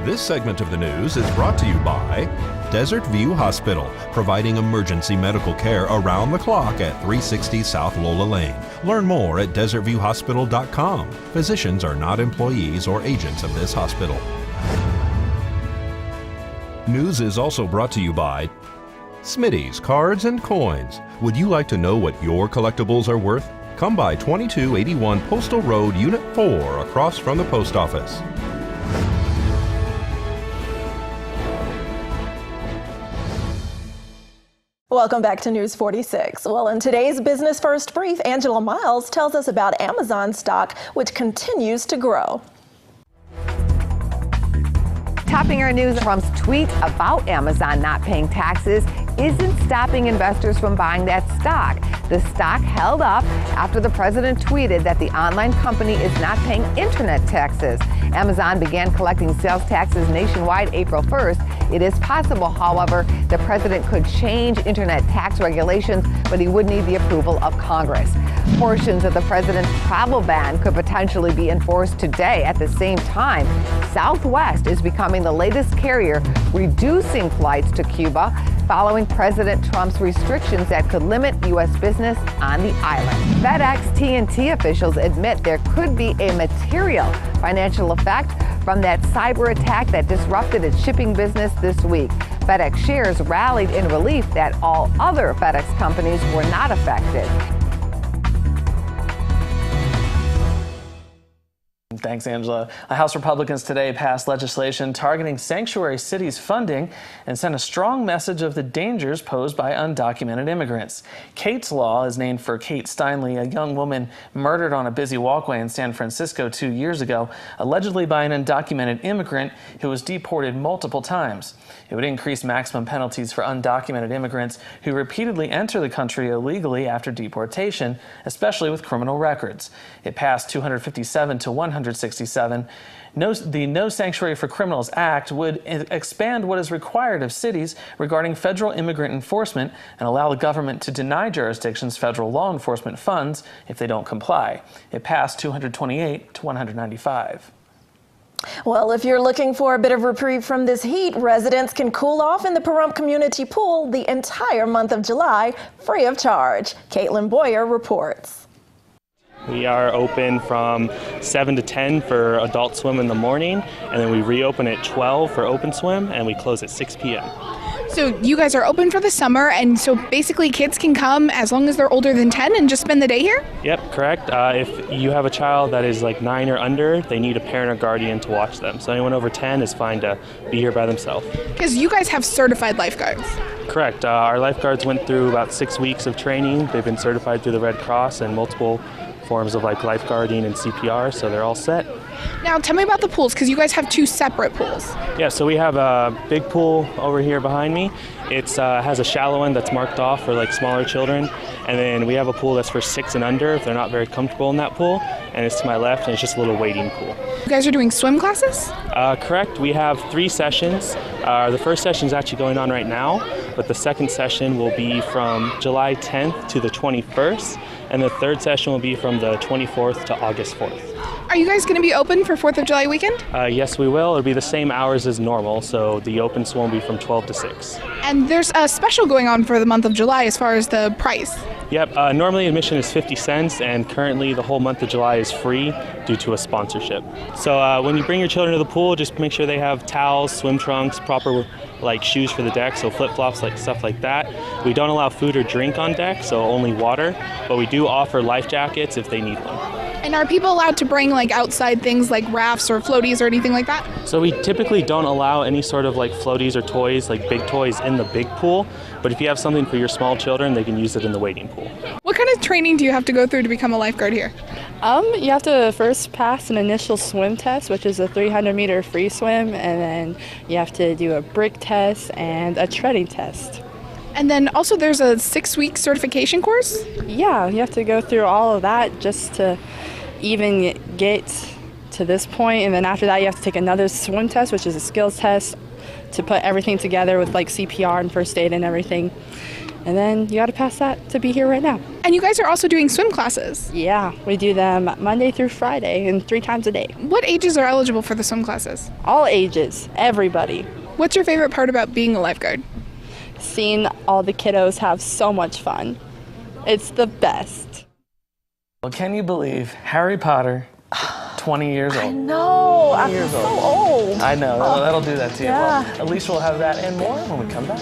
This segment of the news is brought to you by Desert View Hospital, providing emergency medical care around the clock at 360 South Lola Lane. Learn more at desertviewhospital.com. Physicians are not employees or agents of this hospital. News is also brought to you by Smitty's Cards and Coins. Would you like to know what your collectibles are worth? Come by 2281 Postal Road, Unit 4, across from the post office. Welcome back to News 46. Well, in today's Business First Brief, Angela Miles tells us about Amazon stock, which continues to grow. Topping our news, Trump's tweet about Amazon not paying taxes isn't stopping investors from buying that stock. The stock held up after the president tweeted that the online company is not paying internet taxes. Amazon began collecting sales taxes nationwide April 1st. It is possible, however, the president could change internet tax regulations, but he would need the approval of Congress. Portions of the president's travel ban could potentially be enforced today. At the same time, Southwest is becoming the latest carrier reducing flights to Cuba following President Trump's restrictions that could limit U.S. business on the island. FedEx TNT officials admit there could be a material financial effect from that cyber attack that disrupted its shipping business this week. FedEx shares rallied in relief that all other FedEx companies were not affected. Thanks, Angela. House Republicans today passed legislation targeting sanctuary cities' funding and sent a strong message of the dangers posed by undocumented immigrants. Kate's Law is named for Kate Steinle, a young woman murdered on a busy walkway in San Francisco 2 years ago, allegedly by an undocumented immigrant who was deported multiple times. It would increase maximum penalties for undocumented immigrants who repeatedly enter the country illegally after deportation, especially with criminal records. It passed 257 to 167. The No Sanctuary for Criminals Act would expand what is required of cities regarding federal immigrant enforcement and allow the government to deny jurisdictions federal law enforcement funds if they don't comply. It passed 228 to 195. Well, if you're looking for a bit of reprieve from this heat, residents can cool off in the Pahrump Community Pool the entire month of July, free of charge. Caitlin Boyer reports. We are open from 7 to 10 for adult swim in the morning, and then we reopen at 12 for open swim, and we close at 6 p.m. So you guys are open for the summer, and so basically kids can come as long as they're older than 10 and just spend the day here? Yep, correct. If you have a child that is like 9 or under, they need a parent or guardian to watch them. So anyone over 10 is fine to be here by themselves. Because you guys have certified lifeguards. Correct. Our lifeguards went through about 6 weeks of training. They've been certified through the Red Cross and multiple forms of like lifeguarding and CPR, so they're all set. Now tell me about the pools, because you guys have 2 separate pools. Yeah, so we have a big pool over here behind me. It has a shallow end that's marked off for like smaller children, and then we have a pool that's for 6 and under if they're not very comfortable in that pool, and it's to my left, and it's just a little wading pool. You guys are doing swim classes? Correct. We have 3 sessions. The first session is actually going on right now, but the second session will be from July 10th to the 21st, and the third session will be from the 24th to August 4th. Are you guys going to be open for 4th of July weekend? Yes, we will. It'll be the same hours as normal, so the open swim will be from 12 to 6. And there's a special going on for the month of July as far as the price. Yep, normally admission is 50 cents, and currently the whole month of July is free due to a sponsorship. So when you bring your children to the pool, just make sure they have towels, swim trunks, proper like shoes for the deck, so flip-flops, like stuff like that. We don't allow food or drink on deck, so only water, but we do offer life jackets if they need them. And are people allowed to bring like outside things like rafts or floaties or anything like that? So we typically don't allow any sort of like floaties or toys, like big toys in the big pool, but if you have something for your small children, they can use it in the wading pool. What kind of training do you have to go through to become a lifeguard here? You have to first pass an initial swim test, which is a 300-meter free swim, and then you have to do a brick test and a treading test. And then also there's a 6-week certification course? Yeah, you have to go through all of that just to even get to this point, and then after that you have to take another swim test, which is a skills test to put everything together with like CPR and first aid and everything. And then you got to pass that to be here right now. And you guys are also doing swim classes. Yeah, we do them Monday through Friday and 3 times a day. What ages are eligible for the swim classes? All ages, everybody. What's your favorite part about being a lifeguard? Seeing all the kiddos have so much fun. It's the best. Well, can you believe Harry Potter, 20 years old? No, I'm so old. I know, that'll do that to you. Yeah. Well, at least we'll have that and more when we come back.